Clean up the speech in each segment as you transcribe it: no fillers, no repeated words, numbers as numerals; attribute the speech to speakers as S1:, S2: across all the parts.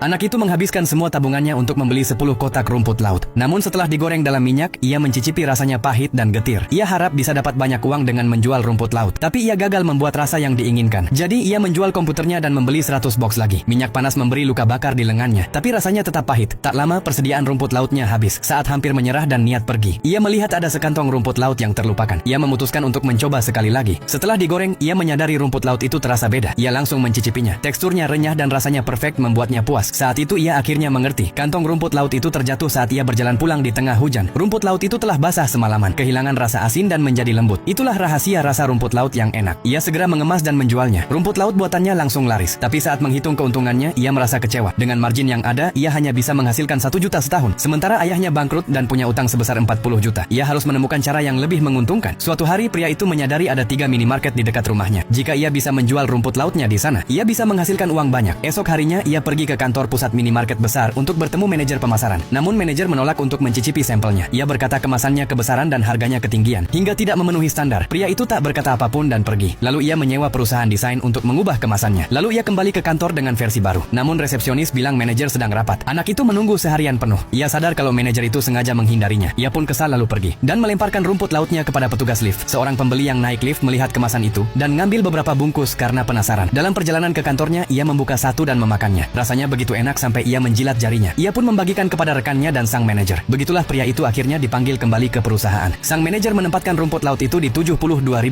S1: Anak itu menghabiskan semua tabungannya untuk membeli 10 kotak rumput laut. Namun setelah digoreng dalam minyak, ia mencicipi rasanya pahit dan getir. Ia harap bisa dapat banyak uang dengan menjual rumput laut. Tapi ia gagal membuat rasa yang diinginkan. Jadi ia menjual komputernya dan membeli 100 box lagi. Minyak panas memberi luka bakar di lengannya. Tapi rasanya tetap pahit. Tak lama persediaan rumput lautnya habis. Saat hampir menyerah dan niat pergi, ia melihat ada sekantong rumput laut yang terlupakan. Ia memutuskan untuk mencoba sekali lagi. Setelah digoreng, ia menyadari rumput laut itu terasa beda. Ia langsung mencicipinya. Teksturnya renyah dan rasanya perfect membuatnya puas. Saat itu ia akhirnya mengerti. Kantong rumput laut itu terjatuh saat ia berjalan pulang di tengah hujan. Rumput laut itu telah basah semalaman, kehilangan rasa asin dan menjadi lembut. Itulah rahasia rasa rumput laut yang enak. Ia segera mengemas dan menjualnya. Rumput laut buatannya langsung laris. Tapi saat menghitung keuntungannya, ia merasa kecewa. Dengan margin yang ada, ia hanya bisa menghasilkan 1 juta setahun. Sementara ayahnya bangkrut dan punya utang sebesar 40 juta. Ia harus menemukan cara yang lebih menguntungkan. Suatu hari pria itu menyadari ada 3 minimarket di dekat rumahnya. Jika ia bisa menjual rumput lautnya di sana, ia bisa menghasilkan uang banyak. Esok harinya ia pergi ke kantor pusat minimarket besar untuk bertemu manajer pemasaran. Namun manajer menolak untuk mencicipi sampelnya. Ia berkata kemasannya kebesaran dan harganya ketinggian, hingga tidak memenuhi standar. Pria itu tak berkata apapun dan pergi. Lalu ia menyewa perusahaan desain untuk mengubah kemasannya. Lalu ia kembali ke kantor dengan versi baru. Namun resepsionis bilang manajer sedang rapat. Anak itu menunggu seharian penuh. Ia sadar kalau manajer itu sengaja menghindarinya. Ia pun kesal lalu pergi dan melemparkan rumput lautnya kepada petugas lift. Seorang pembeli yang naik lift melihat kemasan itu dan ngambil beberapa bungkus karena penasaran. Dalam perjalanan ke kantornya, ia membuka satu dan memakannya. Rasanya begitu enak sampai ia menjilat jarinya. Ia pun membagikan kepada rekannya dan sang manajer. Begitulah pria itu akhirnya dipanggil kembali ke perusahaan. Sang manajer menempatkan rumput laut itu di 72.000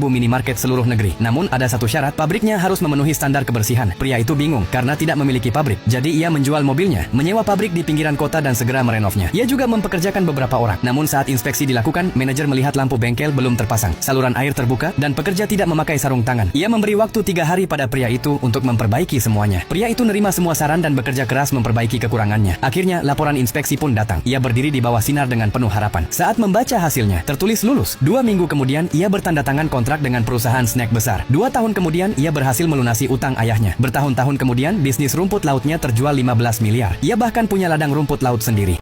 S1: minimarket seluruh negeri. Namun ada satu syarat, pabriknya harus memenuhi standar kebersihan. Pria itu bingung karena tidak memiliki pabrik. Jadi ia menjual mobilnya, menyewa pabrik di pinggiran kota dan segera merenovnya. Ia juga mempekerjakan beberapa orang. Namun saat inspeksi dilakukan, manajer melihat lampu bengkel belum terpasang, saluran air terbuka, dan pekerja tidak memakai sarung tangan. Ia memberi waktu 3 hari pada pria itu untuk memperbaiki semuanya. Pria itu nerima semua saran dan bekerja keras memperbaiki kekurangannya. Akhirnya laporan inspeksi pun datang. Ia berdiri di bawah sinar dengan penuh harapan. Saat membaca hasilnya, tertulis lulus. 2 minggu kemudian, ia bertanda tangan kontrak dengan perusahaan snack besar. 2 tahun kemudian, ia berhasil melunasi utang ayahnya. Bertahun-tahun kemudian, bisnis rumput lautnya terjual 15 miliar. Ia bahkan punya ladang rumput laut sendiri.